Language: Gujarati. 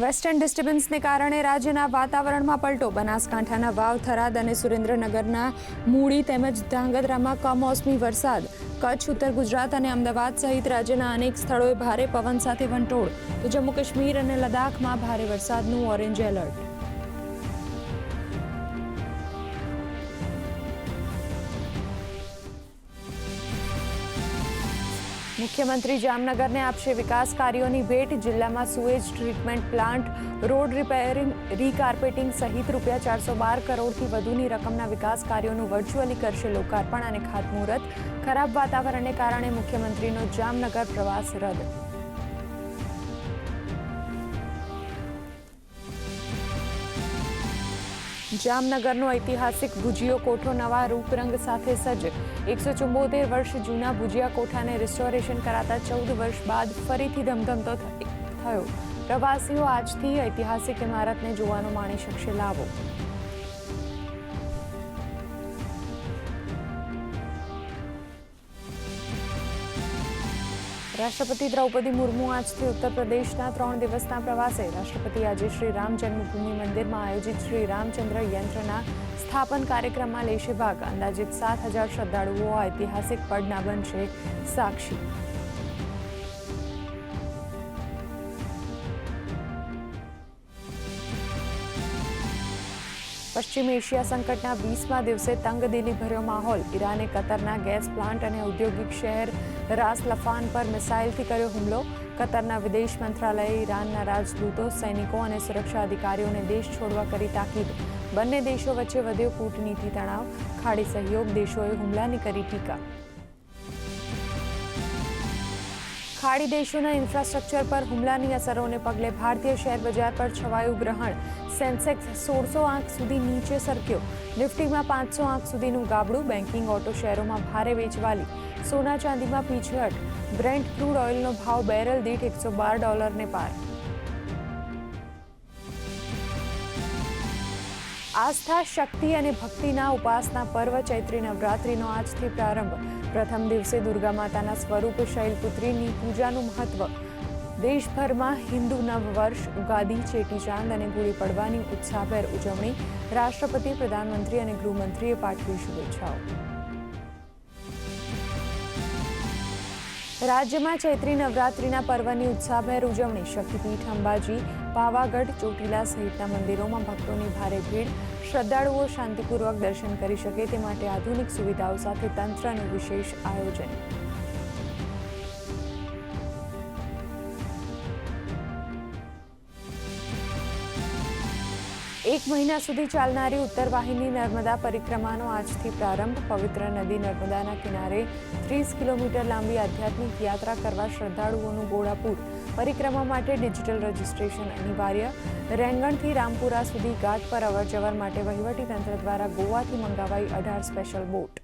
વેસ્ટર્ન ડિસ્ટર્બન્સને કારણે રાજ્યના વાતાવરણમાં પલટો. બનાસકાંઠાના વાવ, થરાદ અને સુરેન્દ્રનગરના મૂળી તેમજ ધ્રાંગધ્રામાં કમોસમી વરસાદ. કચ્છ, ઉત્તર ગુજરાત અને અમદાવાદ સહિત રાજ્યના અનેક સ્થળોએ ભારે પવન સાથે વંટોળ. તો જમ્મુ કાશ્મીર અને લદ્દાખમાં ભારે વરસાદનું ઓરેન્જ એલર્ટ. મુખ્યમંત્રી જામનગરને આપશે વિકાસ કાર્યોની ભેટ. જિલ્લામાં sewage treatment plant, road repairing, recarpeting સહિત ₹412 કરોડથી વધુની રકમના વિકાસ કાર્યોનું વર્ચ્યુઅલી કરશે લોકાર્પણ અને ખાતમુહૂર્ત. ખરાબ વાતાવરણને કારણે મુખ્યમંત્રીનો જામનગર પ્રવાસ રદ. જામનગરનો ઐતિહાસિક ભુજિયો કોઠો નવા રૂપરંગ સાથે સજ્જ. 174 વર્ષ જૂના ભુજિયા કોઠાને રિસ્ટોરેશન કરાતા 14 વર્ષ બાદ ફરીથી ધમધમતો થયો. પ્રવાસીઓ આજથી ઐતિહાસિક ઇમારતને જોવાનો માણી શકશે લાવો. રાષ્ટ્રપતિ દ્રૌપદી મુર્મુ આજથી ઉત્તર પ્રદેશના 3 દિવસના પ્રવાસે. રાષ્ટ્રપતિ આજે શ્રી રામ જન્મભૂમિ મંદિરમાં આયોજિત શ્રી રામચંદ્ર યંત્રના સ્થાપન કાર્યક્રમમાં લેશે ભાગ. અંદાજિત 7,000 શ્રદ્ધાળુઓ આ ઐતિહાસિક પળના બનશે સાક્ષી. પશ્ચિમ એશિયા સંકટના 20મા દિવસે તંગદિલી ભર્યો માહોલ. ઈરાને કતરના ગેસ પ્લાન્ટ અને ઔદ્યોગિક શહેર રાસ લફાન પર મિસાઇલથી કર્યો હુમલો. કતરના વિદેશ મંત્રાલયે ઈરાનના રાજદૂતો, સૈનિકો અને સુરક્ષા અધિકારીઓને દેશ છોડવા કરી તાકીદ. બંને દેશો વચ્ચે વધ્યો કૂટનીતિ તણાવ. ખાડી સહયોગ દેશોએ હુમલાની કરી ટીકા. ખાડી દેશોના ઇન્ફ્રાસ્ટ્રક્ચર પર હુમલાની અસરોને પગલે ભારતીય શેર બજાર પર છવાયું ગ્રહણ. સેન્સેક્સ 1600 આંક સુધી નીચે સરક્યો. નિફ્ટીમાં 500 આંક સુધીનું ગાબડું. બેન્કિંગ, ઓટો શેરોમાં ભારે વેચવાલી. સોના ચાંદીમાં પીછેહટ. બ્રેન્ટ ક્રૂડ ઓઇલનો ભાવ બેરલ દીઠ $112 પાર. આસ્થા, શક્તિ અને ભક્તિના ઉપાસના પર્વ ચૈત્રી નવરાત્રિનો આજથી પ્રારંભ. પ્રથમ દિવસે દુર્ગા માતાના સ્વરૂપ શૈલપુત્રીની પૂજાનું મહત્વ. દેશભરમાં હિન્દુ નવ વર્ષ, ઉગાદી, ચેટીચાંદ અને ગુડી પડવાની ઉત્સાહભેર ઉજવણી. રાષ્ટ્રપતિ, પ્રધાનમંત્રી અને ગૃહમંત્રીએ પાઠવી શુભેચ્છાઓ. રાજ્યમાં ચૈત્રી નવરાત્રિના પર્વની ઉત્સાહભેર ઉજવણી. શક્તિપીઠ અંબાજી, પાવાગઢ, ચોટીલા સહિતના મંદિરોમાં ભક્તોની ભારે ભીડ. શ્રદ્ધાળુઓ શાંતિપૂર્વક દર્શન કરી શકે તે માટે આધુનિક સુવિધાઓ સાથે તંત્રનું વિશેષ આયોજન. એક મહિના સુધી ચાલનારી ઉત્તર વાહિની નર્મદા પરિક્રમાનો આજથી પ્રારંભ. પવિત્ર નદી નર્મદાના કિનારે 30 કિલોમીટર લાંબી આધ્યાત્મિક યાત્રા કરવા શ્રદ્ધાળુઓનું ઘોડાપૂર. પરિક્રમા માટે ડિજિટલ રજીસ્ટ્રેશન અનિવાર્ય. રેંગણથી રામપુરા સુધી ઘાટ પર અવરજવર માટે વહીવટીતંત્ર દ્વારા ગોવાથી મંગાવાઈ 18 સ્પેશિયલ બોટ.